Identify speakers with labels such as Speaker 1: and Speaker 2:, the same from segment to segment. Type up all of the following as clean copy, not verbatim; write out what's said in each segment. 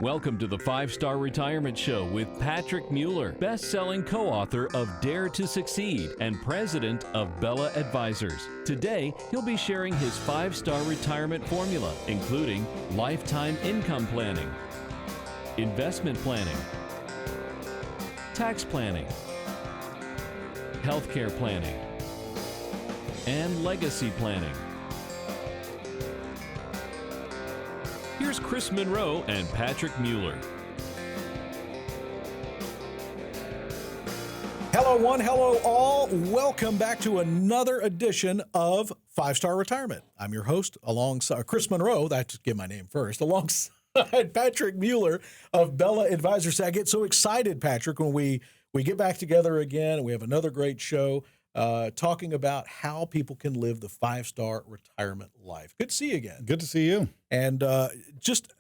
Speaker 1: Welcome to the 5-Star Retirement Show with Patrick Mueller, best-selling co-author of Dare to Succeed and president of Bella Advisors. Today, he'll be sharing his 5-star retirement formula, including lifetime income planning, investment planning, tax planning, healthcare planning, and legacy planning. Here's Chris Monroe and Patrick Mueller.
Speaker 2: Hello, one. Hello, all. Welcome back to another edition of 5-Star Retirement. I'm your host, alongside Chris Monroe. I have to give my name first. Alongside Patrick Mueller of Bella Advisors. I get so excited, Patrick, when we get back together again. And we have another great show talking about how people can live the 5-star retirement life. Good to see you again.
Speaker 3: Good to see you.
Speaker 2: And just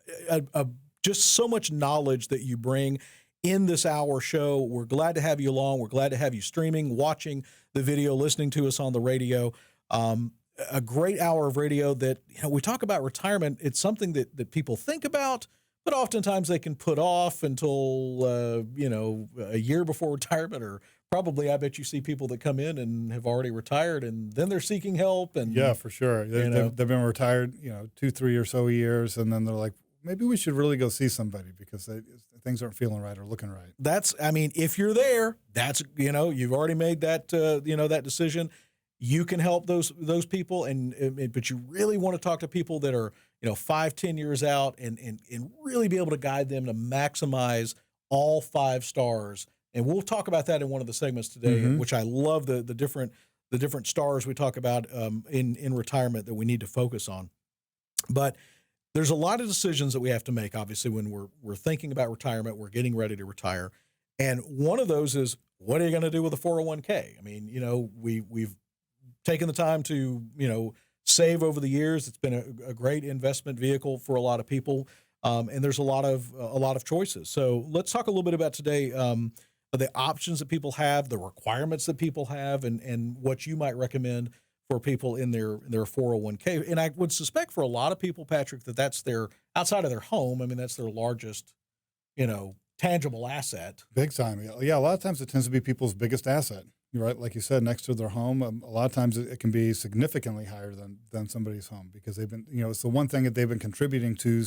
Speaker 2: so much knowledge that you bring in this hour show. We're glad to have you along. We're glad to have you streaming, watching the video, listening to us on the radio. A great hour of radio that, we talk about retirement. It's something that people think about, but oftentimes they can put off until, a year before retirement, or probably I bet you see people that come in and have already retired and then they're seeking help. And
Speaker 3: yeah, for sure. They've been retired, 2, 3 or so years. And then they're like, maybe we should really go see somebody because things aren't feeling right or looking right.
Speaker 2: If you're there, that's, you've already made that, that decision. You can help those people. But you really want to talk to people that are, 5-10 years out and really be able to guide them to maximize all 5 stars. And we'll talk about that in one of the segments today, which I love the different stars we talk about in retirement that we need to focus on. But there's a lot of decisions that we have to make, obviously, when we're thinking about retirement, we're getting ready to retire. And one of those is, what are you going to do with a 401k? I mean, we've taken the time to, save over the years. It's been a great investment vehicle for a lot of people. And there's a lot of choices. So let's talk a little bit about today, the options that people have, the requirements that people have, and what you might recommend for people in their 401k. And I would suspect for a lot of people, Patrick, that's their, outside of their home, that's their largest, tangible asset.
Speaker 3: Big time. Yeah, a lot of times it tends to be people's biggest asset, right? Like you said, next to their home. A lot of times it can be significantly higher than somebody's home because they've been, it's the one thing that they've been contributing to,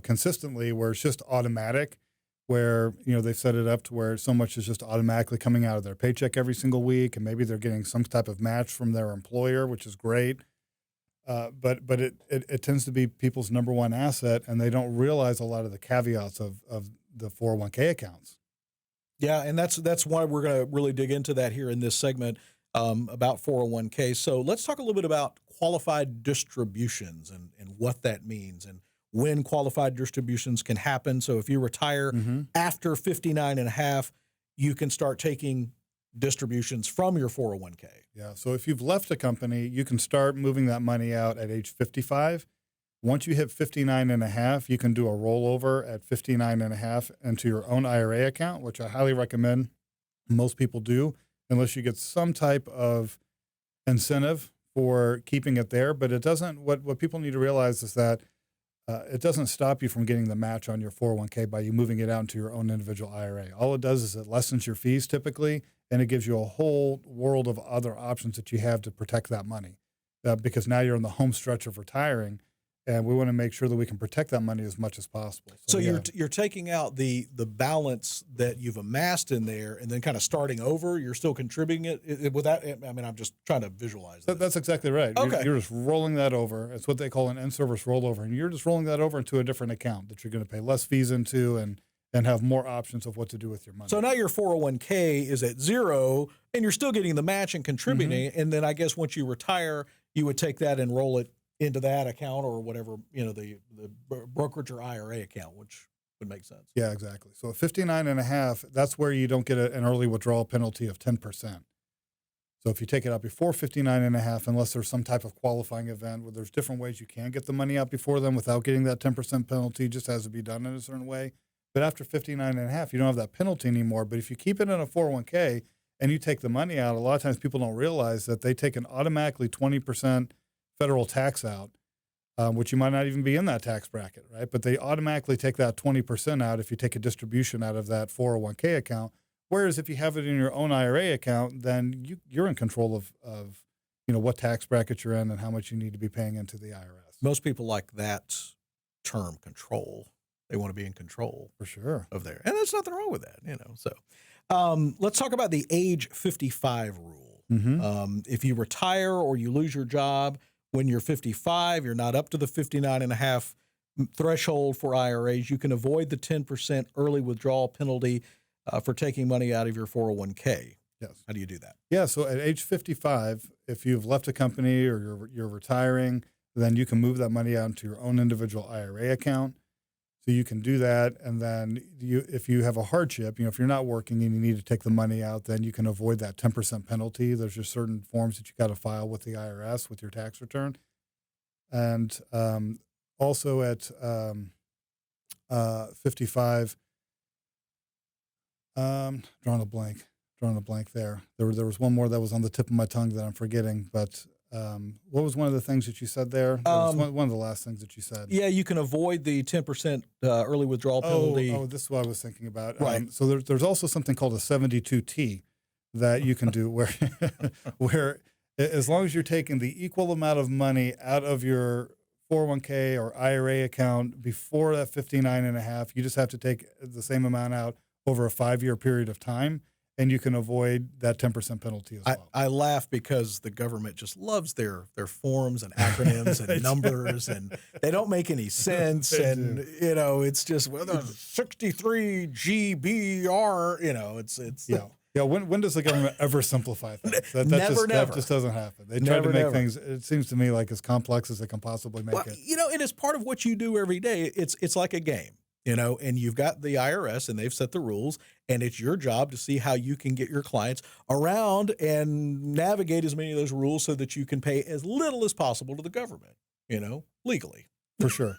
Speaker 3: consistently, where it's just automatic, where, they've set it up to where so much is just automatically coming out of their paycheck every single week. And maybe they're getting some type of match from their employer, which is great. But it tends to be people's number one asset, and they don't realize a lot of the caveats of the 401k accounts.
Speaker 2: Yeah, and that's why we're going to really dig into that here in this segment about 401k. So let's talk a little bit about qualified distributions and what that means and when qualified distributions can happen. So if you retire after 59 and a half, you can start taking distributions from your 401k.
Speaker 3: Yeah, so if you've left a company, you can start moving that money out at age 55. Once you hit 59 and a half, you can do a rollover at 59 and a half into your own IRA account, which I highly recommend most people do, unless you get some type of incentive for keeping it there. But it doesn't, what people need to realize is that it doesn't stop you from getting the match on your 401k by you moving it out into your own individual IRA. All it does is it lessens your fees typically, and it gives you a whole world of other options that you have to protect that money. Because now you're in the home stretch of retiring, and we want to make sure that we can protect that money as much as possible.
Speaker 2: So you're taking out the balance that you've amassed in there, and then kind of starting over. You're still contributing it with that. I'm just trying to visualize this.
Speaker 3: That's exactly right.
Speaker 2: Okay.
Speaker 3: You're just rolling that over. It's what they call an in-service rollover, and you're just rolling that over into a different account that you're going to pay less fees into and have more options of what to do with your money.
Speaker 2: So now your 401k is at zero, and you're still getting the match and contributing. And then I guess once you retire, you would take that and roll it into that account or whatever, the brokerage or IRA account, which would make sense.
Speaker 3: Yeah, exactly. So at 59 and a half, that's where you don't get an early withdrawal penalty of 10%. So if you take it out before 59 and a half, unless there's some type of qualifying event where there's different ways you can get the money out before then without getting that 10% penalty, just has to be done in a certain way. But after 59 and a half, you don't have that penalty anymore. But if you keep it in a 401k and you take the money out, a lot of times people don't realize that they take an automatically 20% federal tax out which you might not even be in that tax bracket, right? But they automatically take that 20% out if you take a distribution out of that 401k account. Whereas if you have it in your own IRA account, then you're in control of what tax bracket you're in and how much you need to be paying into the IRS.
Speaker 2: Most people like that term, control. They want to be in control
Speaker 3: For sure.
Speaker 2: of there. And there's nothing wrong with that, So let's talk about the age 55 rule. If you retire or you lose your job when you're 55, you're not up to the 59.5 threshold for IRAs, you can avoid the 10% early withdrawal penalty for taking money out of your 401k.
Speaker 3: Yes.
Speaker 2: How do you do that?
Speaker 3: Yeah. So at age 55, if you've left a company or you're retiring, then you can move that money out into your own individual IRA account. So you can do that. And then if you have a hardship, if you're not working and you need to take the money out, then you can avoid that 10% penalty. There's just certain forms that you got to file with the IRS with your tax return. And also at 55, drawing a blank there. There was one more that was on the tip of my tongue that I'm forgetting, but what was one of the things that you said there? That was one of the last things that you said.
Speaker 2: Yeah, you can avoid the 10% early withdrawal penalty.
Speaker 3: Oh, this is what I was thinking about.
Speaker 2: Right.
Speaker 3: So there's also something called a 72T that you can do where as long as you're taking the equal amount of money out of your 401k or IRA account before that 59.5, you just have to take the same amount out over a 5-year period of time. And you can avoid that 10% penalty as well.
Speaker 2: I laugh because the government just loves their forms and acronyms and numbers, and they don't make any sense. And it's just 63 GBR. It's
Speaker 3: yeah. When does the government ever simplify things? That
Speaker 2: never.
Speaker 3: just doesn't happen. They try to make things. It seems to me like as complex as they can possibly make it.
Speaker 2: And it's part of what you do every day. It's like a game. And you've got the IRS and they've set the rules, and it's your job to see how you can get your clients around and navigate as many of those rules so that you can pay as little as possible to the government, legally.
Speaker 3: For sure.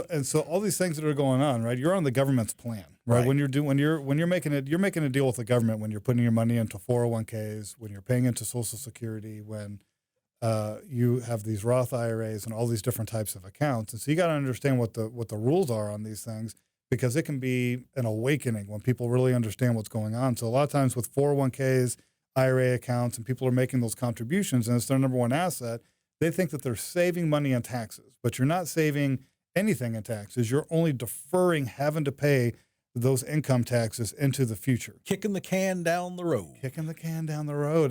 Speaker 3: and so all these things that are going on, right? You're on the government's plan, right? When you're making a deal with the government, when you're putting your money into 401ks, when you're paying into Social Security, when you have these Roth IRAs and all these different types of accounts. And so you got to understand what the rules are on these things, because it can be an awakening when people really understand what's going on. So a lot of times with 401ks, IRA accounts, and people are making those contributions and it's their number one asset, they think that they're saving money on taxes, but you're not saving anything in taxes. You're only deferring having to pay those income taxes into the future.
Speaker 2: Kicking the can down the road.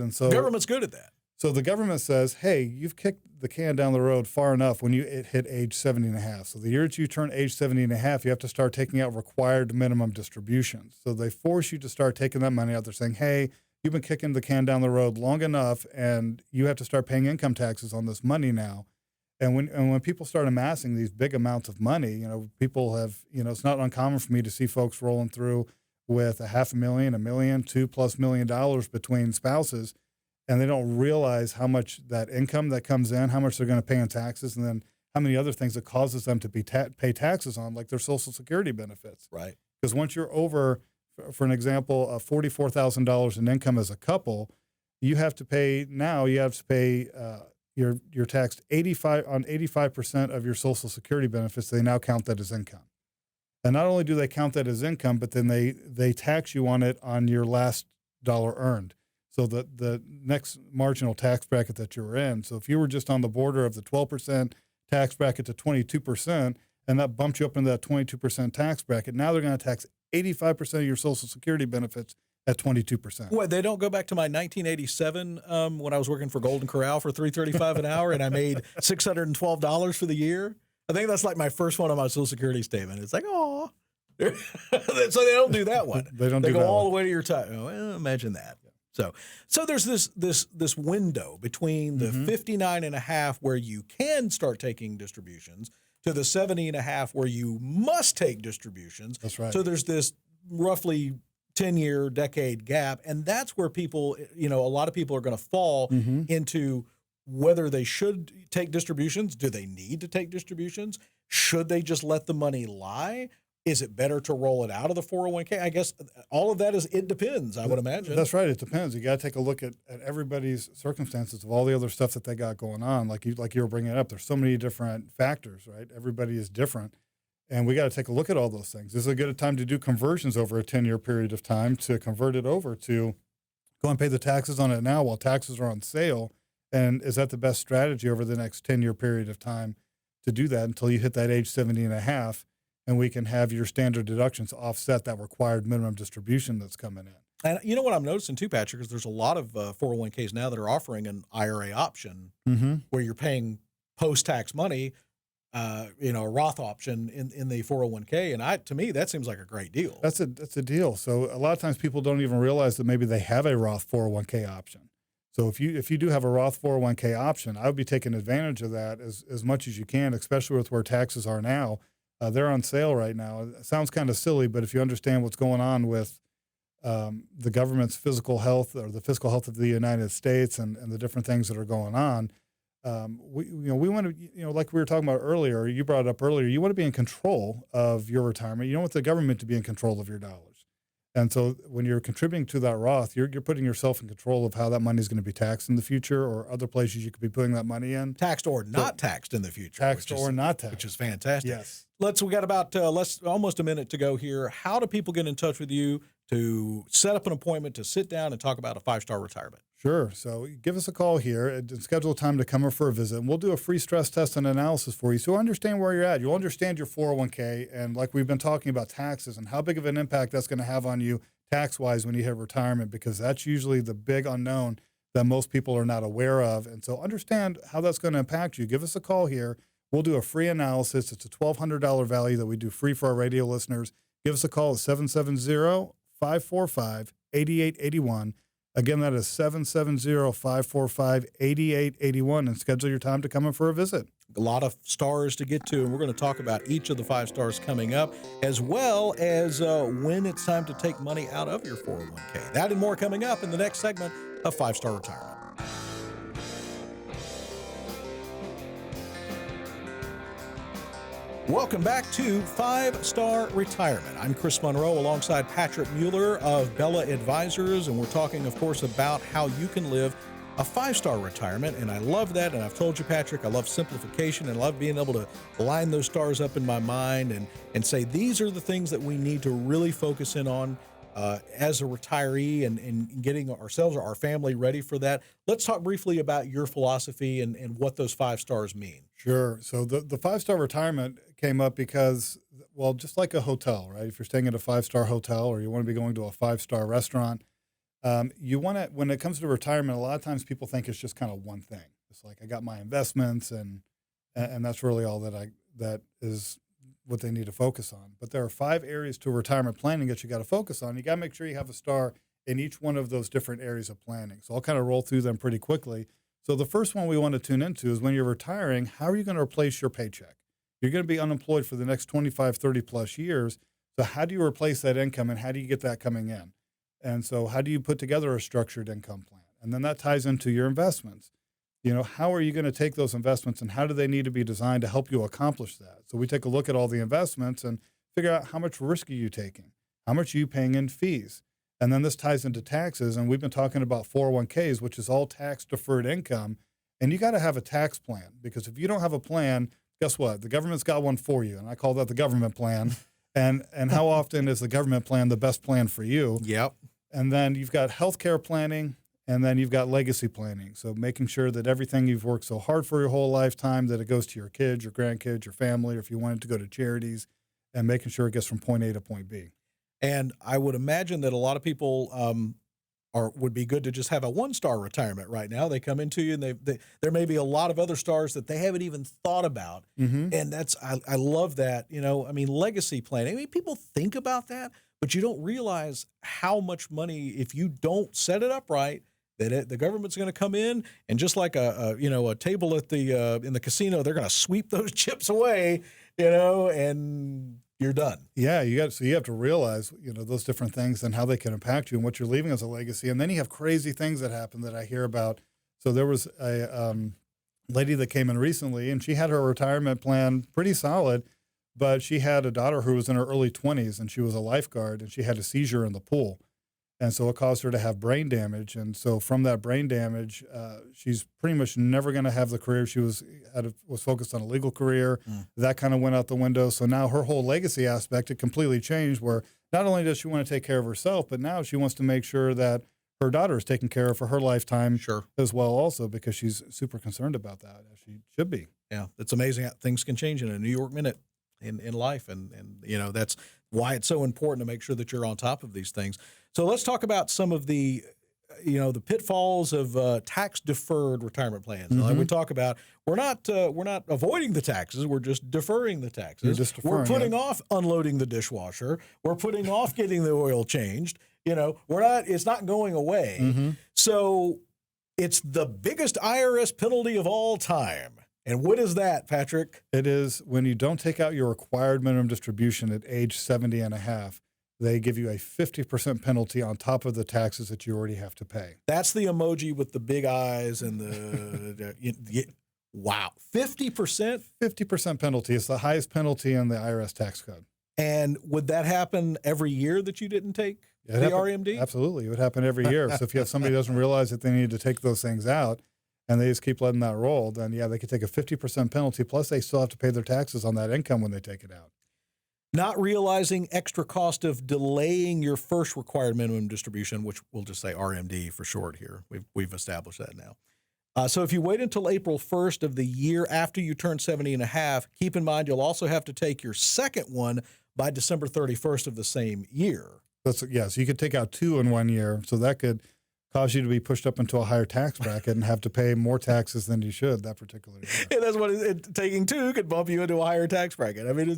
Speaker 3: And so
Speaker 2: government's good at that.
Speaker 3: So the government says, hey, you've kicked the can down the road far enough when you hit age 70.5. So the year that you turn age 70.5, you have to start taking out required minimum distributions. So they force you to start taking that money out. They're saying, hey, you've been kicking the can down the road long enough, and you have to start paying income taxes on this money now. And when people start amassing these big amounts of money, people have, it's not uncommon for me to see folks rolling through with $500,000, $1 million, $2+ million between spouses. And they don't realize how much that income that comes in, how much they're going to pay in taxes, and then how many other things it causes them to pay taxes on, like their Social Security benefits.
Speaker 2: Right.
Speaker 3: Because once you're over, for an example, $44,000 in income as a couple, you have to pay you're taxed 85% of your Social Security benefits. They now count that as income. And not only do they count that as income, but then they tax you on it on your last dollar earned. So the next marginal tax bracket that you were in. So if you were just on the border of the 12% tax bracket to 22%, and that bumped you up into that 22% tax bracket, now they're going to tax 85% of your Social Security benefits at 22%.
Speaker 2: Well, they don't go back to my 1987 when I was working for Golden Corral for $3.35 an hour, and I made $612 for the year. I think that's like my first one on my Social Security statement. It's like, oh, so they don't do that one.
Speaker 3: They
Speaker 2: go all the way to your time. Well, imagine that. So there's this window between the 59.5 where you can start taking distributions to the 70.5 where you must take distributions.
Speaker 3: That's right.
Speaker 2: So there's this roughly 10-year, decade gap, and that's where people, a lot of people are going to fall into whether they should take distributions. Do they need to take distributions? Should they just let the money lie? Is it better to roll it out of the 401k? I guess all of that it depends, I would imagine.
Speaker 3: That's right. It depends. You got to take a look at everybody's circumstances of all the other stuff that they got going on. Like you were bringing up, there's so many different factors, right? Everybody is different. And we got to take a look at all those things. This is a good time to do conversions over a 10-year period of time to convert it over to go and pay the taxes on it now while taxes are on sale. And is that the best strategy over the next 10-year period of time to do that until you hit that age 70 and a half? And we can have your standard deductions offset that required minimum distribution that's coming in.
Speaker 2: And you know what I'm noticing too, Patrick, is there's a lot of 401ks now that are offering an IRA option where you're paying post-tax money, a Roth option in the 401k. And to me, that seems like a great deal.
Speaker 3: That's a deal. So a lot of times people don't even realize that maybe they have a Roth 401k option. So if you do have a Roth 401k option, I would be taking advantage of that as much as you can, especially with where taxes are now. They're on sale right now. It sounds kind of silly, but if you understand what's going on with the government's physical health or the fiscal health of the United States and the different things that are going on, we want to, like we were talking about earlier, you brought it up earlier, you want to be in control of your retirement. You don't want the government to be in control of your dollars. And so when you're contributing to that Roth, you're putting yourself in control of how that money is going to be taxed in the future or other places you could be putting that money in.
Speaker 2: Taxed or not taxed in the future.
Speaker 3: Taxed or not taxed.
Speaker 2: Which is fantastic.
Speaker 3: Yes.
Speaker 2: We got about almost a minute to go here. How do people get in touch with you to set up an appointment to sit down and talk about a 5-star retirement?
Speaker 3: Sure. So give us a call here and schedule a time to come in for a visit. And we'll do a free stress test and analysis for you so you understand where you're at. You'll understand your 401k and like we've been talking about taxes and how big of an impact that's going to have on you tax-wise when you hit retirement, because that's usually the big unknown that most people are not aware of. And so understand how that's going to impact you. Give us a call here. We'll do a free analysis. It's a $1,200 value that we do free for our radio listeners. Give us a call at 770-545-8881. Again, that is 770-545-8881, and schedule your time to come in for a visit.
Speaker 2: A lot of stars to get to, and we're going to talk about each of the 5 stars coming up, as well as when it's time to take money out of your 401k. That and more coming up in the next segment of 5-Star Retirement. Welcome back to 5-Star Retirement. I'm Chris Monroe alongside Patrick Mueller of Bella Advisors, and we're talking, of course, about how you can live a 5-star retirement. And I love that. And I've told you, Patrick, I love simplification and love being able to line those stars up in my mind and say, these are the things that we need to really focus in on as a retiree and getting ourselves or our family ready for that. Let's talk briefly about your philosophy and what those 5 stars mean.
Speaker 3: Sure. So the 5-star retirement came up because, well, just like a hotel, right? If you're staying at a 5-star hotel or you want to be going to a 5-star restaurant, you want to, when it comes to retirement, a lot of times people think it's just kind of one thing. It's like, I got my investments and that's really all that is what they need to focus on. But there are 5 areas to retirement planning that you got to focus on. You got to make sure you have a star in each one of those different areas of planning. So I'll kind of roll through them pretty quickly. So the first one we want to tune into is when you're retiring, how are you going to replace your paycheck? You're going to be unemployed for the next 25, 30 plus years. So how do you replace that income and how do you get that coming in? And so how do you put together a structured income plan? And then that ties into your investments. How are you going to take those investments and how do they need to be designed to help you accomplish that? So we take a look at all the investments and figure out how much risk are you taking? How much are you paying in fees? And then this ties into taxes. And we've been talking about 401ks, which is all tax deferred income. And you got to have a tax plan, because if you don't have a plan, guess what? The government's got one for you. And I call that the government plan. And how often is the government plan the best plan for you?
Speaker 2: Yep.
Speaker 3: And then you've got healthcare planning, and then you've got legacy planning. So making sure that everything you've worked so hard for your whole lifetime, that it goes to your kids, your grandkids, your family, or if you wanted to go to charities, and making sure it gets from point A to point B.
Speaker 2: And I would imagine that a lot of people would be good to just have a 1-star retirement right now. They come into you and there may be a lot of other stars that they haven't even thought about. Mm-hmm. And I love that. Legacy planning. people think about that, but you don't realize how much money, if you don't set it up right, that the government's going to come in and just like a table at in the casino, they're going to sweep those chips away, and you're done.
Speaker 3: Yeah, you have to realize, those different things and how they can impact you and what you're leaving as a legacy. And then you have crazy things that happen that I hear about. So there was a lady that came in recently, and she had her retirement plan pretty solid, But she had a daughter who was in her early 20s, and she was a lifeguard, and she had a seizure in the pool. And so it caused her to have brain damage. And so from that brain damage, she's pretty much never going to have the career. She was focused on a legal career. That kind of went out the window. So now her whole legacy aspect, it completely changed, where not only does she want to take care of herself, but now she wants to make sure that her daughter is taken care of for her lifetime as well also, because she's super concerned about that, as she should be.
Speaker 2: Yeah, it's amazing how things can change in a New York minute in life. And that's why it's so important to make sure that you're on top of these things. So let's talk about some of the, the pitfalls of tax-deferred retirement plans. Like we talk about, we're not avoiding the taxes. We're just deferring the taxes. We're putting off unloading the dishwasher. We're putting off getting the oil changed. It's not going away. So it's the biggest IRS penalty of all time. And what is that, Patrick?
Speaker 3: It is when you don't take out your required minimum distribution at age 70 and a half. They give you a 50% penalty on top of the taxes that you already have to pay.
Speaker 2: That's the emoji with the big eyes and wow, 50%?
Speaker 3: 50% penalty is the highest penalty in the IRS tax code.
Speaker 2: And would that happen every year that you didn't take the RMD?
Speaker 3: Absolutely. It would happen every year. So if you have somebody who doesn't realize that they need to take those things out and they just keep letting that roll, then they could take a 50% penalty, plus they still have to pay their taxes on that income when they take it out.
Speaker 2: Not realizing extra cost of delaying your first required minimum distribution, which we'll just say RMD for short here. We've established that now. So if you wait until April 1st of the year after you turn 70 and a half, keep in mind you'll also have to take your second one by December 31st of the same year.
Speaker 3: So you could take out 2 in 1 year, so that could cause you to be pushed up into a higher tax bracket and have to pay more taxes than you should that particular year.
Speaker 2: And that's what taking 2 could bump you into a higher tax bracket. I mean,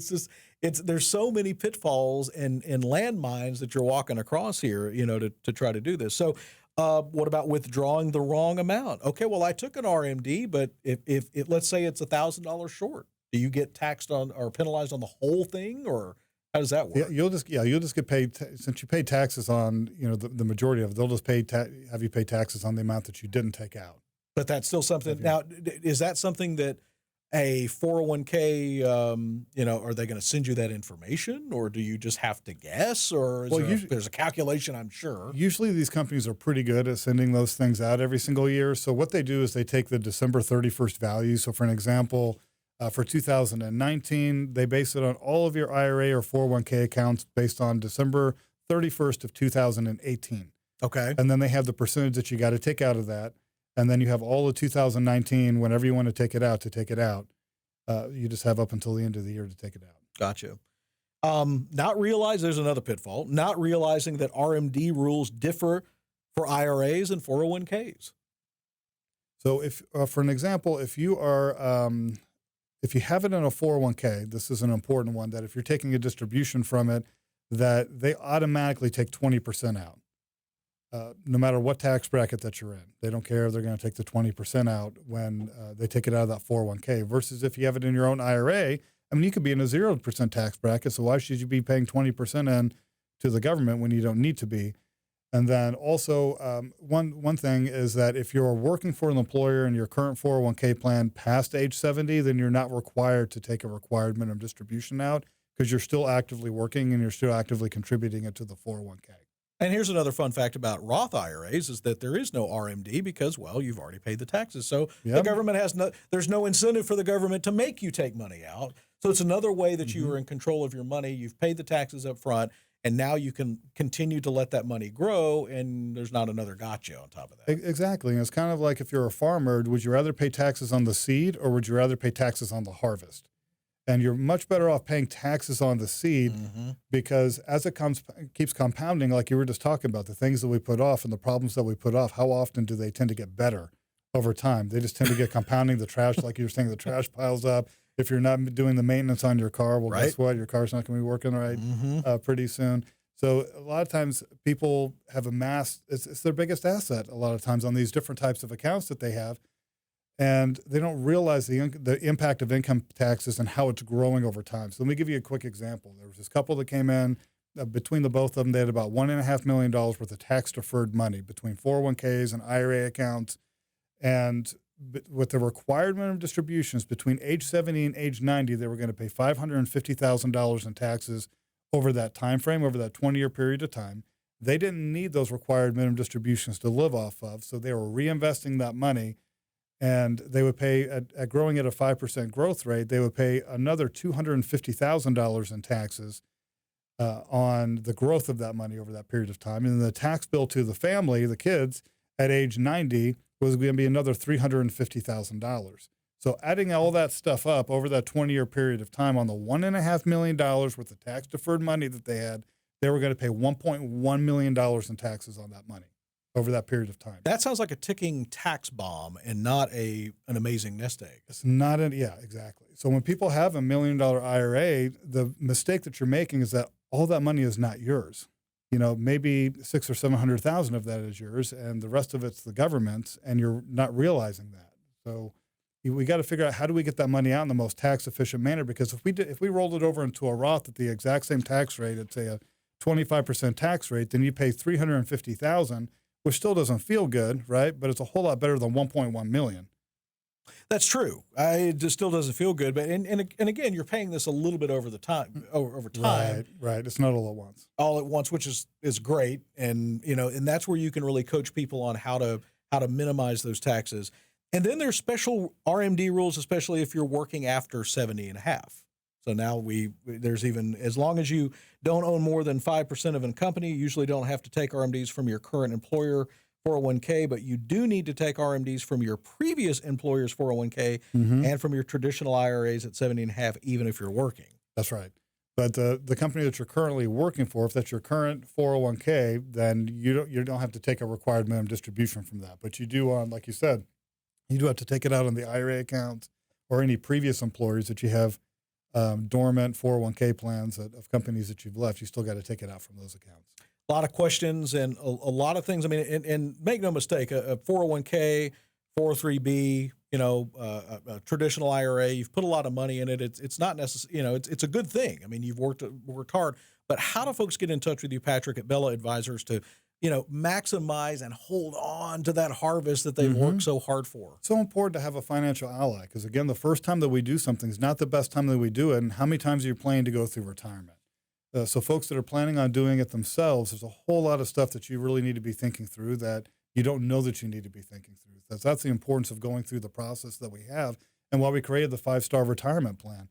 Speaker 2: there's so many pitfalls and landmines that you're walking across here, to try to do this. So what about withdrawing the wrong amount? Okay, well, I took an RMD, but if let's say it's $1,000 short, do you get taxed on or penalized on the whole thing, or how does that work?
Speaker 3: Yeah, you'll just get paid since you paid taxes on the majority of it. They'll just have you pay taxes on the amount that you didn't take out.
Speaker 2: But that's still something. Now, is that something that a 401k? Are they going to send you that information, or do you just have to guess, or there's a calculation? I'm sure. Usually,
Speaker 3: these companies are pretty good at sending those things out every single year. So what they do is they take the December 31st value. So for an example. For 2019, they base it on all of your IRA or 401k accounts based on December 31st of 2018.
Speaker 2: Okay.
Speaker 3: And then they have the percentage that you got to take out of that. And then you have all of 2019, whenever you want to take it out, you just have up until the end of the year to take it out.
Speaker 2: Gotcha. There's another pitfall, not realizing that RMD rules differ for IRAs and 401ks.
Speaker 3: So if, for an example, if you are... if you have it in a 401k, this is an important one, that if you're taking a distribution from it, that they automatically take 20% out, no matter what tax bracket that you're in. They don't care. They're going to take the 20% out when they take it out of that 401k, versus if you have it in your own IRA, you could be in a 0% tax bracket, so why should you be paying 20% in to the government when you don't need to be? And then also one thing is that if you're working for an employer in your current 401k plan past age 70, then you're not required to take a required minimum distribution out, because you're still actively working and you're still actively contributing it to the 401k.
Speaker 2: And here's another fun fact about Roth IRAs is that there is no RMD because, you've already paid the taxes. So the government there's no incentive for the government to make you take money out. So it's another way that you are in control of your money. You've paid the taxes up front. And now you can continue to let that money grow, and there's not another gotcha on top of that.
Speaker 3: Exactly. And it's kind of like if you're a farmer, would you rather pay taxes on the seed or would you rather pay taxes on the harvest? And you're much better off paying taxes on the seed because as it keeps compounding, like you were just talking about, the things that we put off and the problems that we put off, how often do they tend to get better over time? They just tend to get compounding. The trash, like you were saying, the trash piles up. If you're not doing the maintenance on your car, guess what? Your car's not going to be working right pretty soon. So a lot of times people have amassed, it's their biggest asset a lot of times on these different types of accounts that they have. And they don't realize the impact of income taxes and how it's growing over time. So let me give you a quick example. There was this couple that came in, between the both of them, they had about $1.5 million worth of tax-deferred money between 401ks and IRA accounts. And with the required minimum distributions between age 70 and age 90, they were going to pay $550,000 in taxes over that time frame, over that 20-year period of time. They didn't need those required minimum distributions to live off of, so they were reinvesting that money, and they would pay, at growing at a 5% growth rate, they would pay another $250,000 in taxes on the growth of that money over that period of time. And the tax bill to the family, the kids, at age 90 was going to be another $350,000. So adding all that stuff up over that 20-year period of time on the $1.5 million worth of tax-deferred money that they were going to pay $1.1 million in taxes on that money over that period of time.
Speaker 2: That sounds like a ticking tax bomb and not an amazing nest egg.
Speaker 3: It's not yeah, exactly. So when people have $1 million IRA, the mistake that you're making is that all that money is not yours. Maybe 600,000 or 700,000 of that is yours, and the rest of it's the government's, and you're not realizing that. So we got to figure out, how do we get that money out in the most tax efficient manner? Because if we rolled it over into a Roth at the exact same tax rate, at say a 25% tax rate, then you pay $350,000, which still doesn't feel good, right? But it's a whole lot better than $1.1 million.
Speaker 2: That's true. It just still doesn't feel good, but and again, you're paying this a little bit over time.
Speaker 3: Right. It's not all at once.
Speaker 2: All at once, which is great, and and that's where you can really coach people on how to minimize those taxes. And then there's special RMD rules, especially if you're working after 70 and a half. So now there's even, as long as you don't own more than 5% of a company, you usually don't have to take RMDs from your current employer 401k, but you do need to take RMDs from your previous employer's 401k and from your traditional IRAs at 70 and a half, even if you're working.
Speaker 3: That's right. But the company that you're currently working for, if that's your current 401k, then you don't have to take a required minimum distribution from that. But you do like you said, you do have to take it out on the IRA account or any previous employers that you have dormant 401k plans of companies that you've left. You still got to take it out from those accounts.
Speaker 2: A lot of questions and a lot of things. I mean, and make no mistake, a 401k, 403b, a traditional IRA, you've put a lot of money in it. It's not necessary. It's a good thing. I mean, you've worked hard. But how do folks get in touch with you, Patrick, at Bella Advisors to, maximize and hold on to that harvest that they've worked so hard for?
Speaker 3: It's so important to have a financial ally, because again, the first time that we do something is not the best time that we do it. And how many times are you planning to go through retirement? So folks that are planning on doing it themselves, there's a whole lot of stuff that you really need to be thinking through that you don't know that you need to be thinking through. That's the importance of going through the process that we have and why we created the 5-star retirement plan.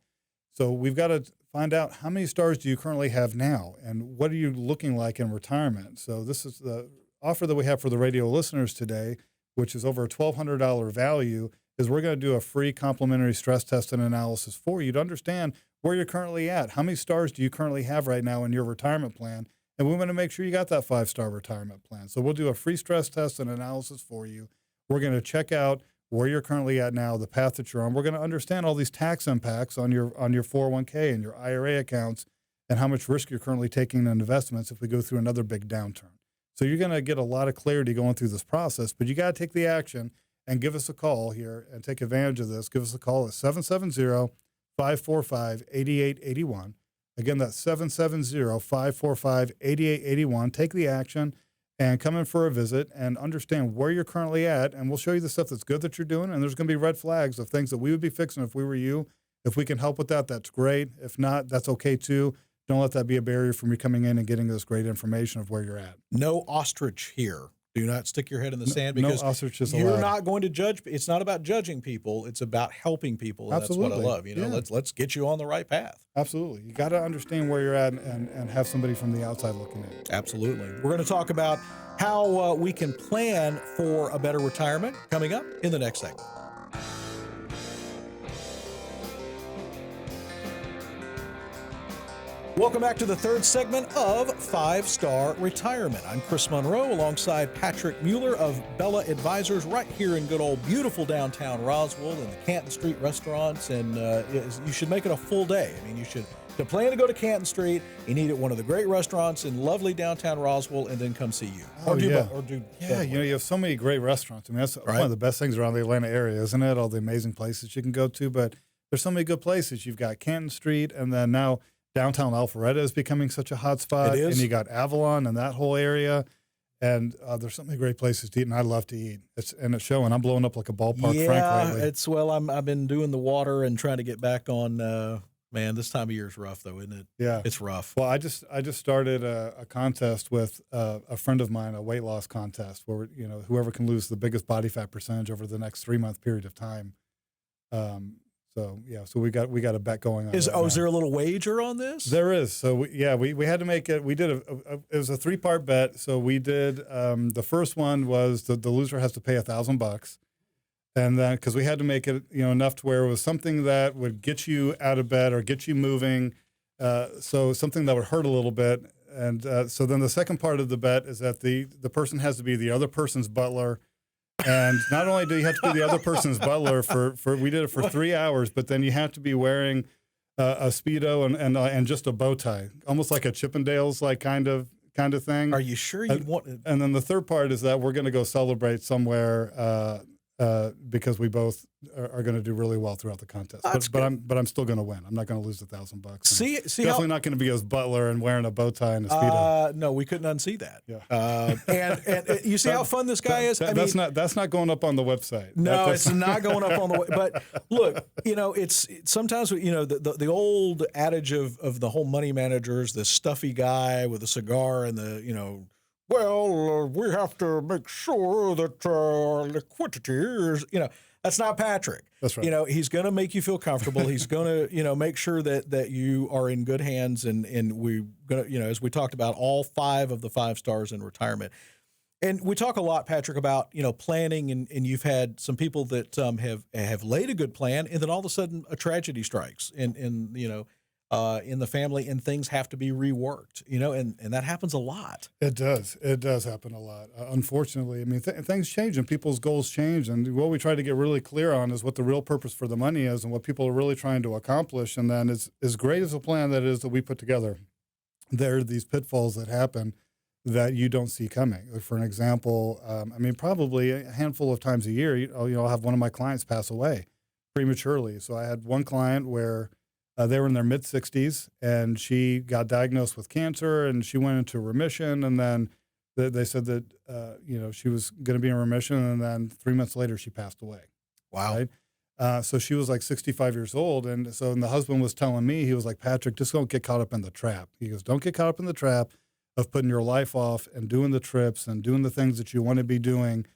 Speaker 3: So we've got to find out, how many stars do you currently have now, and what are you looking like in retirement? So this is the offer that we have for the radio listeners today, which is over a $1,200 value, is we're going to do a free complimentary stress test and analysis for you to understand where you're currently at. How many stars do you currently have right now in your retirement plan? And we want to make sure you got that 5-star retirement plan. So we'll do a free stress test and analysis for you. We're going to check out where you're currently at now, the path that you're on. We're going to understand all these tax impacts on your 401k and your IRA accounts, and how much risk you're currently taking in investments if we go through another big downturn. So you're going to get a lot of clarity going through this process, but you got to take the action and give us a call here and take advantage of this. Give us a call at 770-545-8881. Again, that's 770-545-8881. Take the action and come in for a visit and understand where you're currently at, and we'll show you the stuff that's good that you're doing, and there's going to be red flags of things that we would be fixing if we were you. If we can help with that, that's great. If not, that's okay too. Don't let that be a barrier from you coming in and getting this great information of where you're at.
Speaker 2: No ostrich here. Do not stick your head in the sand, because
Speaker 3: no ostriches
Speaker 2: you're
Speaker 3: allowed.
Speaker 2: not going to judge. It's not about judging people. It's about helping people. And
Speaker 3: Absolutely.
Speaker 2: That's what I love. Let's get you on the right path.
Speaker 3: Absolutely. You got to understand where you're at and have somebody from the outside looking in.
Speaker 2: Absolutely. We're going to talk about how we can plan for a better retirement coming up in the next segment. Welcome back to the third segment of 5-Star Retirement. I'm Chris Monroe alongside Patrick Mueller of Bella Advisors right here in good old beautiful downtown Roswell in the Canton Street restaurants. And you should make it a full day. I mean, to plan to go to Canton Street, you need it one of the great restaurants in lovely downtown Roswell, and then come see you.
Speaker 3: You have so many great restaurants. I mean, that's one of the best things around the Atlanta area, isn't it? All the amazing places you can go to, but there's so many good places. You've got Canton Street, and then now downtown Alpharetta is becoming such a hot spot.
Speaker 2: It is.
Speaker 3: And you got Avalon and that whole area. And there's so many great places to eat, and I love to eat. It's showing. I'm blowing up like a ballpark Frank lately.
Speaker 2: I've been doing the water and trying to get back on. Man, this time of year is rough, though, isn't it?
Speaker 3: Yeah,
Speaker 2: it's rough.
Speaker 3: Well, I just started a contest with a friend of mine, a weight loss contest, where whoever can lose the biggest body fat percentage over the next 3-month period of time. So we got a bet going on.
Speaker 2: Is there a little wager on this?
Speaker 3: There is. So we had to make it. We did it was a 3-part bet. So we did the first one was the loser has to pay $1,000. And then, because we had to make it, enough to where it was something that would get you out of bed or get you moving, so something that would hurt a little bit. And so then the second part of the bet is that the person has to be the other person's butler. And not only do you have to be the other person's butler we did it for 3 hours, but then you have to be wearing a Speedo and just a bow tie, almost like a Chippendales like kind of thing.
Speaker 2: Are you sure you want it?
Speaker 3: And then the third part is that we're going to go celebrate somewhere. Because we both are going to do really well throughout the contest, but I'm still going to win. I'm not going to lose $1,000.
Speaker 2: See,
Speaker 3: definitely not going to be as butler and wearing a bow tie and a Speedo.
Speaker 2: No, we couldn't unsee that.
Speaker 3: Yeah.
Speaker 2: And you see how fun this guy is.
Speaker 3: That's not going up on the website.
Speaker 2: No, it's not going up on the website. But look, it's sometimes the old adage of the whole money managers, the stuffy guy with a cigar and we have to make sure that our liquidity is, that's not Patrick.
Speaker 3: That's right.
Speaker 2: He's going to make you feel comfortable. He's going to, make sure that you are in good hands. And we're going to, as we talked about, all 5 of the 5 stars in retirement. And we talk a lot, Patrick, about, planning, and you've had some people that have laid a good plan, and then all of a sudden a tragedy strikes in the family, and things have to be reworked, and that happens a lot.
Speaker 3: It does. It does happen a lot. Unfortunately, I mean, things change and people's goals change. And what we try to get really clear on is what the real purpose for the money is and what people are really trying to accomplish. And then as great as a plan that is that we put together, there are these pitfalls that happen that you don't see coming. For an example, probably a handful of times a year, I'll have one of my clients pass away prematurely. So I had one client where they were in their mid-60s, and she got diagnosed with cancer, and she went into remission. And then they said that she was going to be in remission, and then 3 months later she passed away.
Speaker 2: Wow!
Speaker 3: Right? So she was like 65 years old, and the husband was telling me, he was like, Patrick, just don't get caught up in the trap. He goes, don't get caught up in the trap of putting your life off and doing the trips and doing the things that you want to be doing.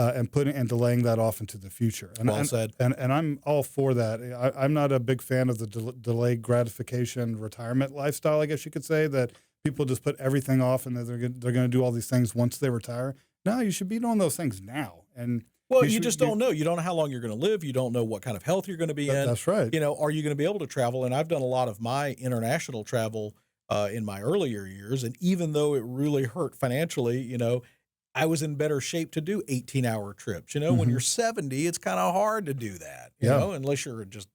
Speaker 3: And delaying that off into the future.
Speaker 2: Well said.
Speaker 3: And I'm all for that. I'm not a big fan of the delayed gratification retirement lifestyle, I guess you could say, that people just put everything off and they're going to do all these things once they retire. No, you should be doing those things now. And
Speaker 2: you just don't know. You don't know how long you're going to live. You don't know what kind of health you're going to be in.
Speaker 3: That's right.
Speaker 2: Are you going to be able to travel? And I've done a lot of my international travel in my earlier years. And even though it really hurt financially, I was in better shape to do 18-hour trips. When you're 70, it's kind of hard to do that, you know, unless you're just,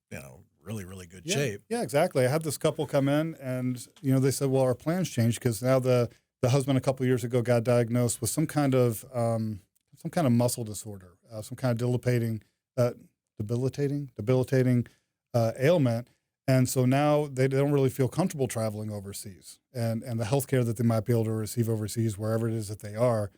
Speaker 2: really, really good shape.
Speaker 3: Yeah, exactly. I had this couple come in and, they said, well, our plans changed because now the husband a couple of years ago got diagnosed with some kind of muscle disorder, some kind of debilitating ailment. And so now they don't really feel comfortable traveling overseas and the healthcare that they might be able to receive overseas, wherever it is that they are.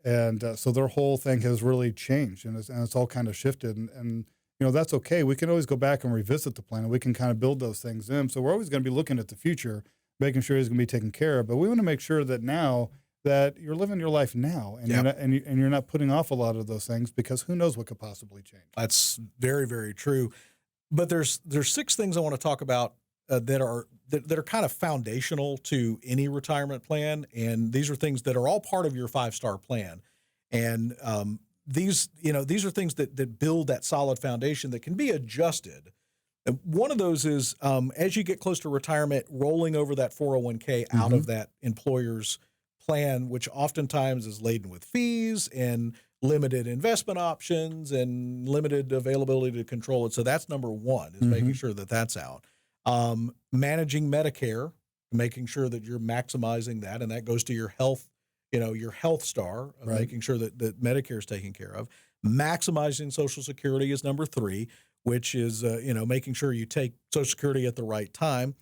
Speaker 3: And so their whole thing has really changed, and it's all kind of shifted. And that's okay. We can always go back and revisit the plan, and we can kind of build those things in. So we're always going to be looking at the future, making sure he's going to be taken care of. But we want to make sure that now that you're living your life now, and you're not putting off a lot of those things, because who knows what could possibly change.
Speaker 2: That's very, very true. But there's 6 things I want to talk about that are kind of foundational to any retirement plan, and these are things that are all part of your 5-star plan. And these are things that build that solid foundation that can be adjusted. And one of those is as you get close to retirement, rolling over that 401k out of that employer's plan, which oftentimes is laden with fees and limited investment options and limited availability to control it. So that's number 1, is making sure that that's out. Managing Medicare, making sure that you're maximizing that, and that goes to your health, your health star, of making sure that Medicare is taken care of. Maximizing Social Security is number 3, which is making sure you take Social Security at the right time.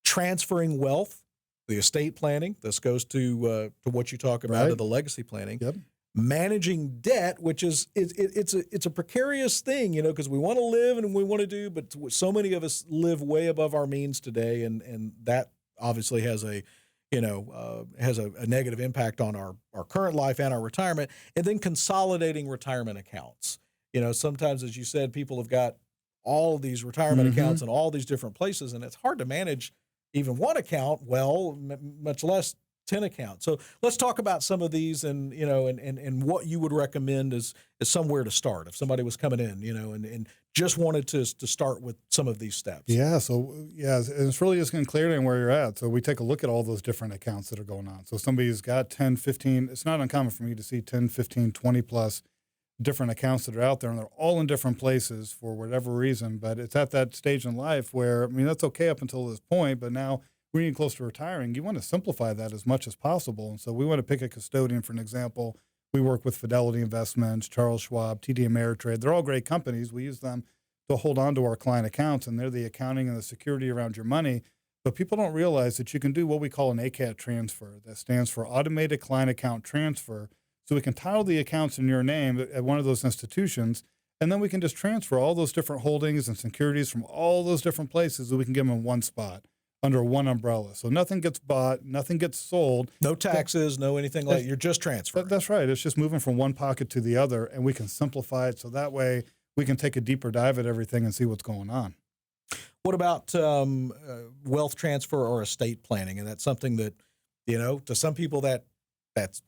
Speaker 2: Transferring wealth, the estate planning. This goes to what you talk about
Speaker 3: Right.
Speaker 2: of the legacy planning.
Speaker 3: Yep.
Speaker 2: Managing debt, which is it's a precarious thing, because we want to live and we want to do, but so many of us live way above our means today, and that obviously has a a negative impact on our current life and our retirement. And then consolidating retirement accounts. Sometimes, as you said, people have got all of these retirement accounts in all these different places, and it's hard to manage even one account well, much less 10 accounts. So let's talk about some of these, and and what you would recommend as somewhere to start if somebody was coming in, and just wanted to start with some of these steps.
Speaker 3: Yeah. So it's really just getting clarity on where you're at. So we take a look at all those different accounts that are going on. So somebody's got 10, 15, it's not uncommon for me to see 10, 15, 20 plus different accounts that are out there, and they're all in different places for whatever reason. But it's at that stage in life where, that's okay up until this point, but now we're getting close to retiring. You want to simplify that as much as possible. And so we want to pick a custodian, for an example. We work with Fidelity Investments, Charles Schwab, TD Ameritrade. They're all great companies. We use them to hold on to our client accounts, and they're the accounting and the security around your money. But people don't realize that you can do what we call an ACAT transfer. That stands for Automated Client Account Transfer. So we can title the accounts in your name at one of those institutions, and then we can just transfer all those different holdings and securities from all those different places, so we can get them in one spot under one umbrella. So nothing gets bought, nothing gets sold.
Speaker 2: No taxes, no anything like that. You're just transferring.
Speaker 3: That's right. It's just moving from one pocket to the other, and we can simplify it so that way we can take a deeper dive at everything and see what's going on.
Speaker 2: What about wealth transfer or estate planning? And that's something that, to some people that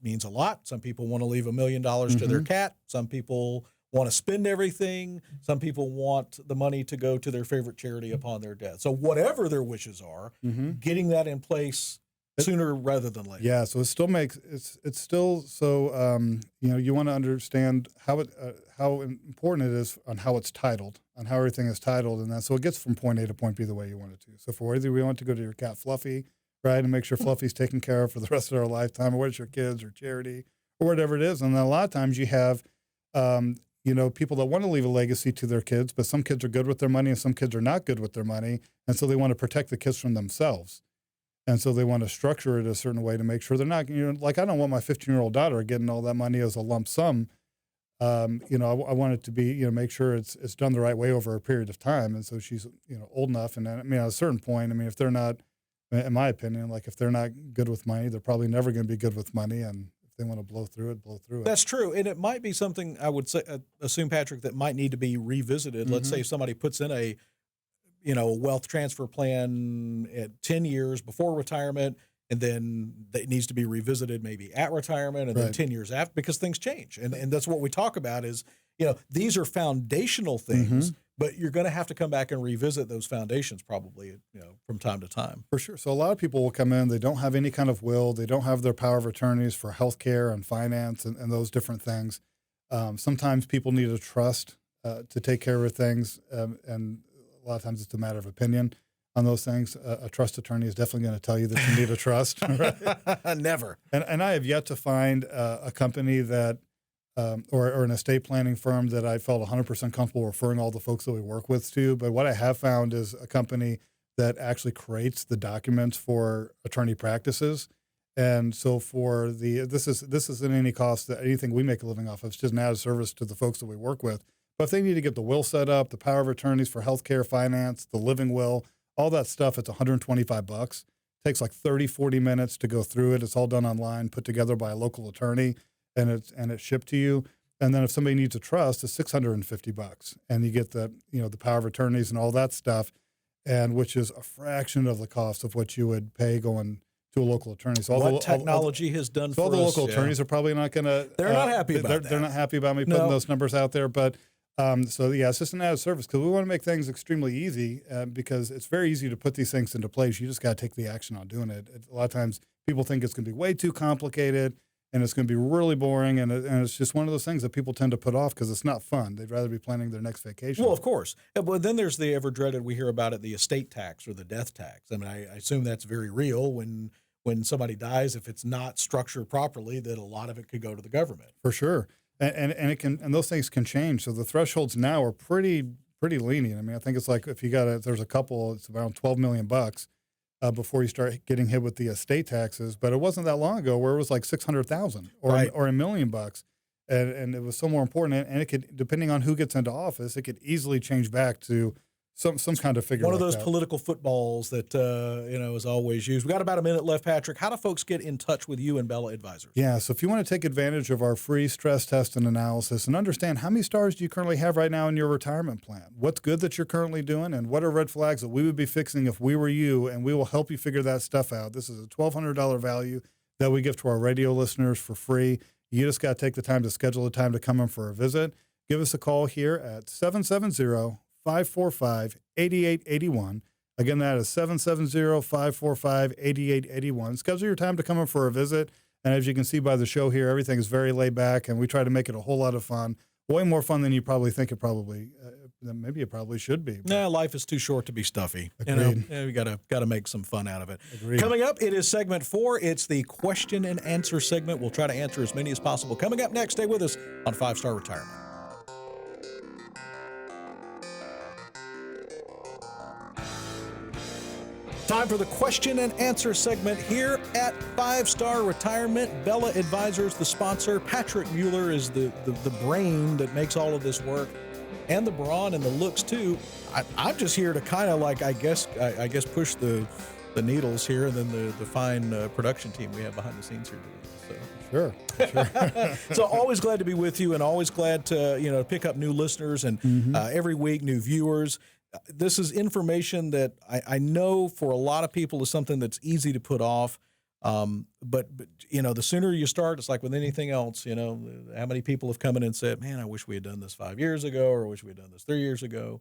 Speaker 2: means a lot. Some people want to leave $1 million to their cat. Some people want to spend everything. Some people want the money to go to their favorite charity upon their death. So whatever their wishes are, getting that in place sooner rather than later.
Speaker 3: Yeah, so it still makes it's still so you want to understand how important it is on how it's titled, on how everything is titled, and that so it gets from point A to point B the way you want it to. So for whether we want to go to your cat Fluffy, right, and make sure Fluffy's taken care of for the rest of their lifetime, or whether it's your kids or charity or whatever it is, and then a lot of times you have people that want to leave a legacy to their kids, but some kids are good with their money and some kids are not good with their money, and so they want to protect the kids from themselves. And so they want to structure it a certain way to make sure they're not, like I don't want my 15-year-old daughter getting all that money as a lump sum. I want it to be, make sure it's done the right way over a period of time. And so she's, old enough. And at a certain point, if they're not, in my opinion, like if they're not good with money, they're probably never going to be good with money. And if they want to blow through it.
Speaker 2: That's true. And it might be something I would say, assume, Patrick, that might need to be revisited. Let's say if somebody puts in a wealth transfer plan at 10 years before retirement, and then it needs to be revisited maybe at retirement, and then 10 years after, because things change. And that's what we talk about is, these are foundational things, but you're going to have to come back and revisit those foundations probably, from time to time.
Speaker 3: For sure. So a lot of people will come in, they don't have any kind of will, they don't have their power of attorneys for healthcare and finance and those different things. Sometimes people need a trust to take care of things, and a lot of times it's a matter of opinion on those things. A trust attorney is definitely going to tell you that you need a trust. Right?
Speaker 2: Never.
Speaker 3: And I have yet to find a company that, or an estate planning firm that I felt 100% comfortable referring all the folks that we work with to. But what I have found is a company that actually creates the documents for attorney practices. And so for this isn't any cost that anything we make a living off of. It's just an added service to the folks that we work with. But if they need to get the will set up, the power of attorneys for healthcare, finance, the living will, all that stuff, it's $125. It takes like 30, 40 minutes to go through it. It's all done online, put together by a local attorney, and it's shipped to you. And then if somebody needs a trust, it's $650, and you get the power of attorneys and all that stuff, and which is a fraction of the cost of what you would pay going to a local attorney. So
Speaker 2: what technology has done for us.
Speaker 3: All the local attorneys are probably not going to.
Speaker 2: They're not happy about that.
Speaker 3: They're not happy about me putting those numbers out there, but. It's just an added service because we want to make things extremely easy because it's very easy to put these things into place. You just got to take the action on doing it. A lot of times people think it's going to be way too complicated and it's going to be really boring. And it's just one of those things that people tend to put off because it's not fun. They'd rather be planning their next vacation.
Speaker 2: Well, of course. But then there's the ever dreaded, we hear about it, the estate tax or the death tax. I assume that's very real when somebody dies, if it's not structured properly, that a lot of it could go to the government.
Speaker 3: For sure. And it can, and those things can change. So the thresholds now are pretty lenient. I think it's like if there's a couple, it's around $12 million. before you start getting hit with the estate taxes. But it wasn't that long ago where it was like 600,000 or
Speaker 2: Right.
Speaker 3: or $1 million, and it was so more important. And it could, depending on who gets into office, it could easily change back to some kind of figure.
Speaker 2: One of
Speaker 3: like
Speaker 2: those
Speaker 3: that.
Speaker 2: political footballs that is always used. We got about a minute left, Patrick. How do folks get in touch with you and Bella Advisors?
Speaker 3: Yeah, so if you want to take advantage of our free stress test and analysis and understand how many stars do you currently have right now in your retirement plan, what's good that you're currently doing, and what are red flags that we would be fixing if we were you, and we will help you figure that stuff out. This is a $1,200 value that we give to our radio listeners for free. You just got to take the time to schedule a time to come in for a visit. Give us a call here at 770-545-8881. Again, that is 770-545-8881. Schedule your time to come in for a visit. And as you can see by the show here, everything is very laid back, and we try to make it a whole lot of fun. Way more fun than you probably think it probably, maybe it probably should be.
Speaker 2: Nah, life is too short to be stuffy.
Speaker 3: Agreed.
Speaker 2: We gotta make some fun out of it.
Speaker 3: Agreed.
Speaker 2: Coming up, it is segment 4. It's the question and answer segment. We'll try to answer as many as possible. Coming up next, stay with us on 5 Star Retirement. Time for the question and answer segment here at 5 Star Retirement. Bella Advisors, the sponsor. Patrick Mueller is the brain that makes all of this work, and the brawn and the looks too. I'm just here to kind of like I guess push the needles here, and then the fine production team we have behind the scenes here today. So.
Speaker 3: Sure.
Speaker 2: So always glad to be with you, and always glad to pick up new listeners and every week new viewers. This is information that I know for a lot of people is something that's easy to put off. But the sooner you start, it's like with anything else, how many people have come in and said, man, I wish we had done this 5 years ago, or I wish we had done this 3 years ago.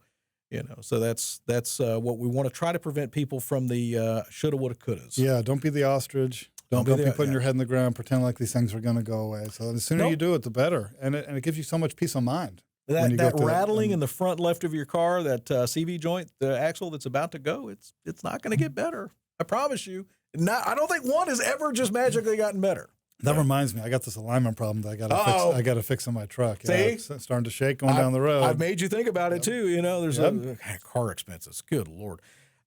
Speaker 2: So that's what we want to try to prevent people from the shoulda, woulda, couldas.
Speaker 3: Yeah, don't be the ostrich. Don't be putting your head in the ground, pretend like these things are going to go away. So the sooner you do it, the better. And it gives you so much peace of mind.
Speaker 2: That rattling in the front left of your car, that CV joint, the axle that's about to go, it's not going to get better. I promise you. I don't think one has ever just magically gotten better.
Speaker 3: That reminds me, I got this alignment problem that I got to fix in my truck.
Speaker 2: See?
Speaker 3: It's starting to shake going down the road.
Speaker 2: I've made you think about it too. There's car expenses. Good Lord.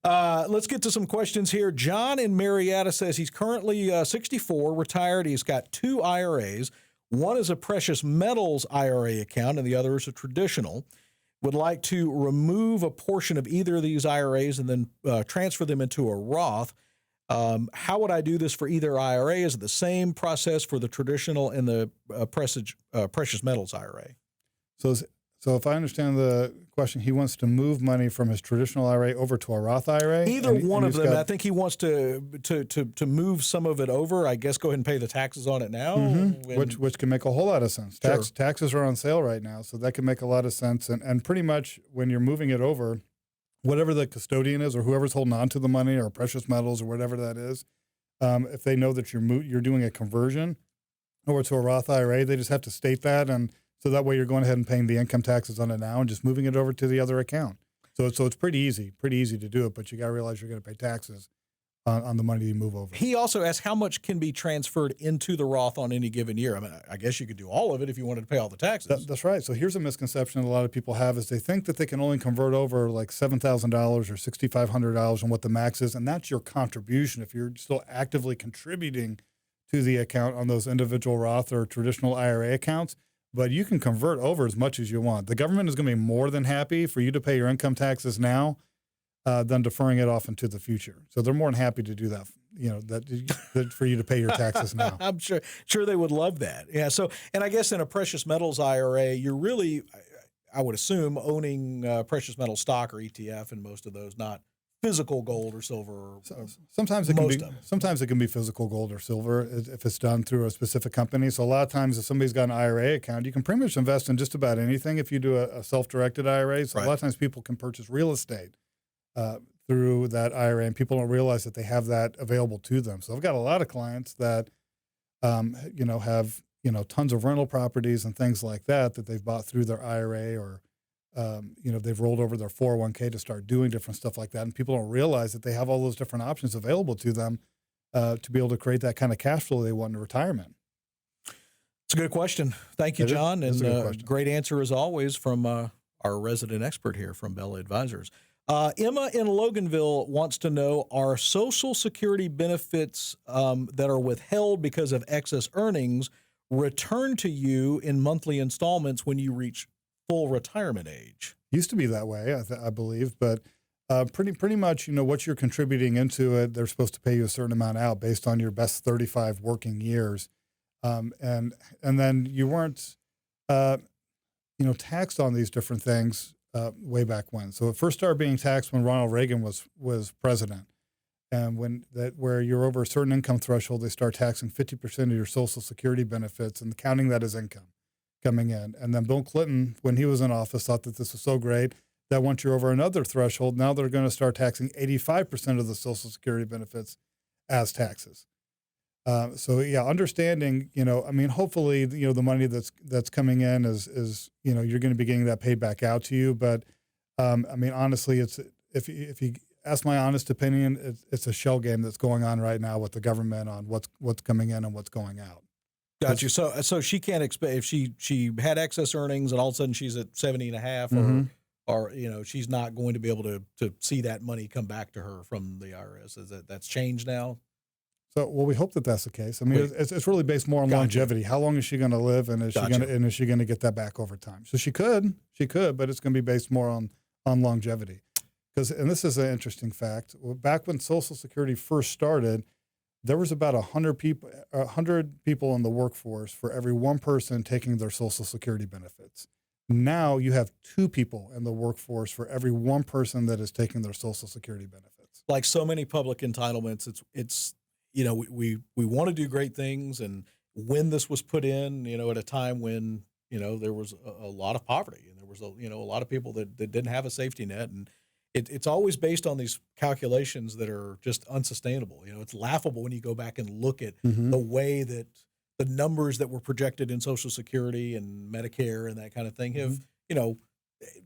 Speaker 2: Let's get to some questions here. John in Marietta says he's currently 64, retired. He's got 2 IRAs. One is a precious metals IRA account, and the other is a traditional. Would like to remove a portion of either of these IRAs and then transfer them into a Roth. How would I do this for either IRA? Is it the same process for the traditional and the precious metals IRA?
Speaker 3: So if I understand the question, he wants to move money from his traditional IRA over to a Roth IRA?
Speaker 2: Either one of them. I think he wants to move some of it over. I guess go ahead and pay the taxes on it now.
Speaker 3: Which can make a whole lot of sense. Taxes are on sale right now, so that can make a lot of sense. And pretty much when you're moving it over, whatever the custodian is or whoever's holding on to the money or precious metals or whatever that is, if they know that you're doing a conversion over to a Roth IRA, they just have to state that, and so that way you're going ahead and paying the income taxes on it now and just moving it over to the other account. So it's pretty easy to do it, but you got to realize you're going to pay taxes on the money you move over.
Speaker 2: He also asked how much can be transferred into the Roth on any given year. I mean, I guess you could do all of it if you wanted to pay all the taxes.
Speaker 3: That's right. So here's a misconception that a lot of people have is they think that they can only convert over like $7,000 or $6,500 on what the max is, and that's your contribution if you're still actively contributing to the account on those individual Roth or traditional IRA accounts. But you can convert over as much as you want. The government is going to be more than happy for you to pay your income taxes now than deferring it off into the future. So they're more than happy to do that, that for you to pay your taxes now.
Speaker 2: I'm sure they would love that. Yeah. So, and I guess in a precious metals IRA, you're really, I would assume, owning precious metal stock or ETF and most of those, not physical gold or silver.
Speaker 3: Sometimes it can be physical gold or silver if it's done through a specific company. So a lot of times if somebody's got an IRA account, you can pretty much invest in just about anything if you do a self-directed IRA. So a lot of times people can purchase real estate through that IRA, and people don't realize that they have that available to them. So I've got a lot of clients that have tons of rental properties and things like that they've bought through their IRA, or they've rolled over their 401k to start doing different stuff like that. And people don't realize that they have all those different options available to them to be able to create that kind of cash flow they want in retirement.
Speaker 2: It's a good question. Thank you, John. And great answer as always from our resident expert here from Bella Advisors. Emma in Loganville wants to know, are Social Security benefits that are withheld because of excess earnings returned to you in monthly installments when you reach full retirement age?
Speaker 3: Used to be that way, I believe, but pretty much, what you're contributing into it, they're supposed to pay you a certain amount out based on your best 35 working years, and then you weren't, taxed on these different things way back when. So it first started being taxed when Ronald Reagan was president, and where you're over a certain income threshold, they start taxing 50% of your Social Security benefits and counting that as income coming in. And then Bill Clinton, when he was in office, thought that this was so great that once you're over another threshold, now they're going to start taxing 85% of the Social Security benefits as taxes. So yeah, understanding, hopefully, the money that's coming in is you're going to be getting that paid back out to you. But honestly, it's if you ask my honest opinion, it's a shell game that's going on right now with the government on what's coming in and what's going out.
Speaker 2: Got you. So she can't expect, if she had excess earnings and all of a sudden she's at 70 and a half, or she's not going to be able to see that money come back to her from the IRS. That's changed now?
Speaker 3: So, well, we hope that that's the case. It's really based more on longevity. How long is she going to live, and is she going to get that back over time? So she could, but it's going to be based more on longevity. And this is an interesting fact. Back when Social Security first started, there was about 100 people in the workforce for every one person taking their Social Security benefits. Now you have 2 people in the workforce for every one person that is taking their Social Security benefits.
Speaker 2: Like so many public entitlements, it's we want to do great things, and when this was put in, at a time when there was a lot of poverty, and there was a lot of people that didn't have a safety net, and it's always based on these calculations that are just unsustainable. It's laughable when you go back and look at the way that the numbers that were projected in Social Security and Medicare and that kind of thing have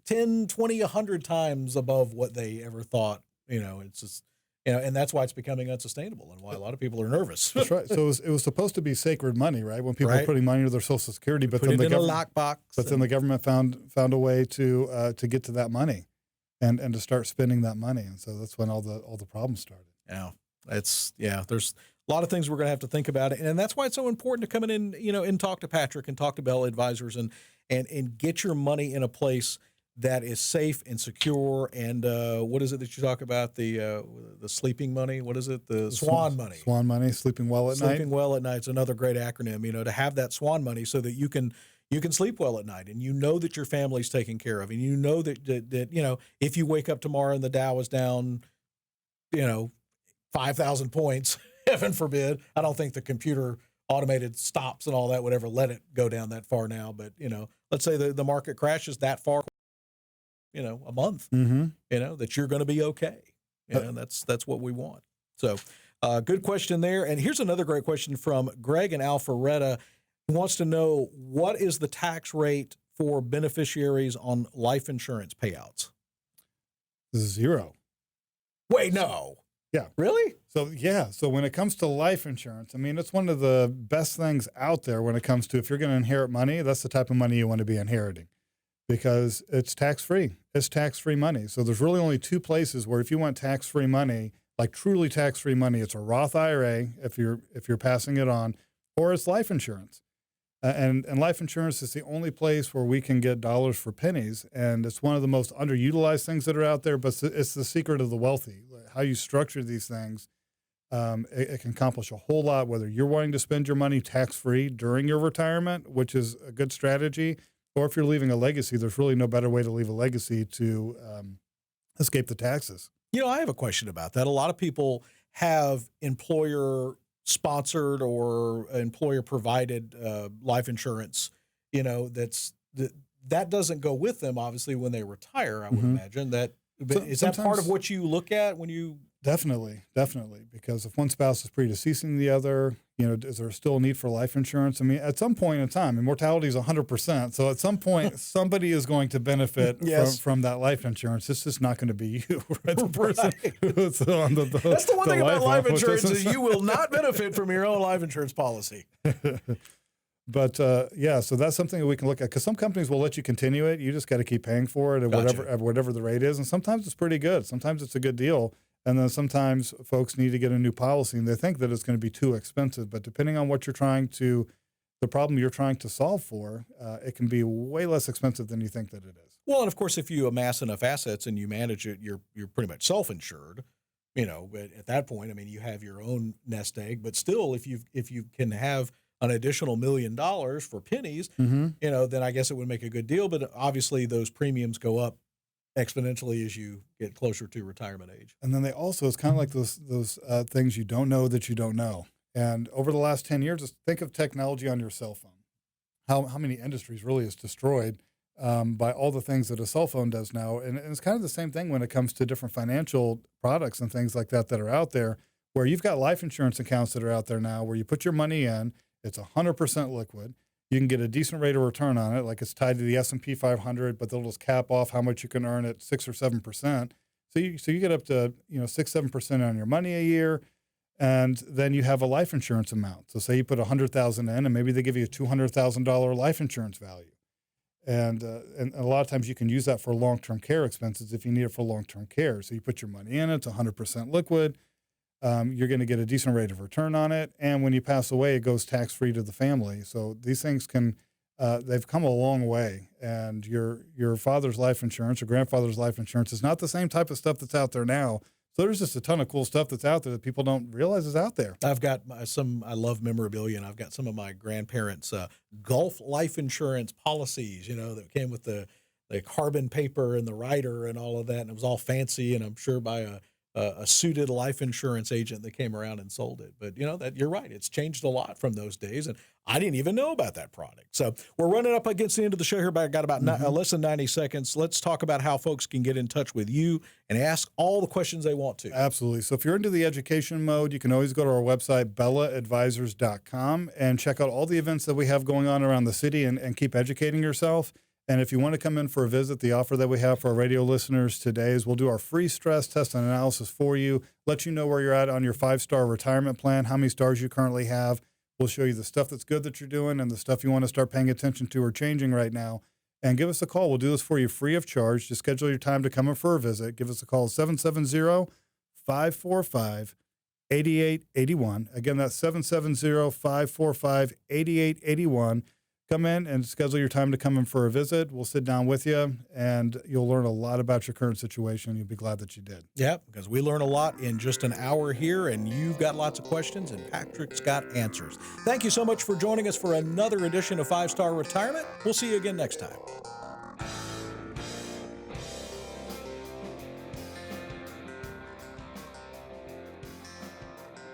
Speaker 2: 10, 20, 100 times above what they ever thought. It's just. And that's why it's becoming unsustainable, and why a lot of people are nervous.
Speaker 3: That's right. So it was supposed to be sacred money, right? When people were putting money into their Social Security, but
Speaker 2: then the lockbox.
Speaker 3: But then the government found a way to get to that money, and to start spending that money, and so that's when all the problems started.
Speaker 2: Yeah, there's a lot of things we're going to have to think about, and that's why it's so important to come in, and talk to Patrick and talk to Bella Advisors, and get your money in a place that is safe and secure. And what is it that you talk about? The sleeping money. What is it? The swan money.
Speaker 3: Swan money. Sleeping well at night.
Speaker 2: Sleeping well at night is another great acronym. To have that swan money so that you can sleep well at night, and that your family's taken care of, and that if you wake up tomorrow and the Dow is down, 5,000 points, heaven forbid. I don't think the computer automated stops and all that would ever let it go down that far now. But let's say the market crashes that far. A month, that you're going to be okay. And that's what we want. So good question there. And here's another great question from Greg in Alpharetta, who wants to know, what is the tax rate for beneficiaries on life insurance payouts?
Speaker 3: 0.
Speaker 2: Wait, no.
Speaker 3: Yeah.
Speaker 2: Really?
Speaker 3: So when it comes to life insurance, it's one of the best things out there when it comes to, if you're going to inherit money, that's the type of money you want to be inheriting. Because it's tax-free. It's tax-free money. So there's really only 2 places where if you want tax-free money, like truly tax-free money, it's a Roth IRA if you're passing it on, or it's life insurance. And life insurance is the only place where we can get dollars for pennies, and it's one of the most underutilized things that are out there, but it's the secret of the wealthy. How you structure these things, it can accomplish a whole lot, whether you're wanting to spend your money tax-free during your retirement, which is a good strategy, or if you're leaving a legacy. There's really no better way to leave a legacy to escape the taxes.
Speaker 2: I have a question about that. A lot of people have employer-sponsored or employer-provided life insurance, that doesn't go with them, obviously, when they retire, I would imagine. Is that part of what you look at when you...
Speaker 3: Definitely, because if one spouse is predeceasing the other, is there still a need for life insurance? At some point in time, mortality is 100%. So at some point, somebody is going to benefit from that life insurance. It's just not going to be you, right? The person who's on
Speaker 2: That's the one thing about life insurance is you will not benefit from your own life insurance policy.
Speaker 3: But yeah, so that's something that we can look at, because some companies will let you continue it. You just got to keep paying for it at whatever the rate is. And sometimes it's pretty good. Sometimes it's a good deal. And then sometimes folks need to get a new policy and they think that it's going to be too expensive. But depending on what the problem you're trying to solve for, it can be way less expensive than you think that it is.
Speaker 2: Well, and of course, if you amass enough assets and you manage it, you're pretty much self-insured. But at that point, I mean, you have your own nest egg. But still, if you can have an additional $1 million for pennies, then I guess it would make a good deal. But obviously, those premiums go up exponentially as you get closer to retirement age.
Speaker 3: And then it's kind of like those things you don't know that you don't know. And over the last 10 years, just think of technology on your cell phone. How many industries really is destroyed by all the things that a cell phone does now. And it's kind of the same thing when it comes to different financial products and things like that are out there, where you've got life insurance accounts that are out there now where you put your money in, it's 100% liquid. You can get a decent rate of return on it, like it's tied to the S&P 500, but they'll just cap off how much you can earn at 6 or 7%. So you get up to 6-7% on your money a year, and then you have a life insurance amount. So say you put $100,000 in, and maybe they give you a $200,000 life insurance value, and a lot of times you can use that for long-term care expenses if you need it for long-term care. So you put your money in, it's 100% liquid. You're going to get a decent rate of return on it. And when you pass away, it goes tax-free to the family. So these things they've come a long way. And your father's life insurance or grandfather's life insurance is not the same type of stuff that's out there now. So there's just a ton of cool stuff that's out there that people don't realize is out there.
Speaker 2: I've got I love memorabilia, and I've got some of my grandparents' Gulf life insurance policies, that came with the carbon paper and the rider and all of that. And it was all fancy, and I'm sure by a suited life insurance agent that came around and sold it. But that you're right. It's changed a lot from those days. And I didn't even know about that product. So we're running up against the end of the show here, but I got about less than 90 seconds. Let's talk about how folks can get in touch with you and ask all the questions they want to.
Speaker 3: Absolutely. So if you're into the education mode, you can always go to our website, bellaadvisors.com, and check out all the events that we have going on around the city and keep educating yourself. And if you want to come in for a visit, the offer that we have for our radio listeners today is we'll do our free stress test and analysis for you, let you know where you're at on your 5-star retirement plan, how many stars you currently have. We'll show you the stuff that's good that you're doing and the stuff you want to start paying attention to or changing right now. And give us a call. We'll do this for you free of charge. Just schedule your time to come in for a visit. Give us a call, 770-545-8881. Again, that's 770-545-8881. Come in and schedule your time to come in for a visit. We'll sit down with you, and you'll learn a lot about your current situation. You'll be glad that you did.
Speaker 2: Yeah, because we learn a lot in just an hour here, and you've got lots of questions, and Patrick's got answers. Thank you so much for joining us for another edition of 5-Star Retirement. We'll see you again next time.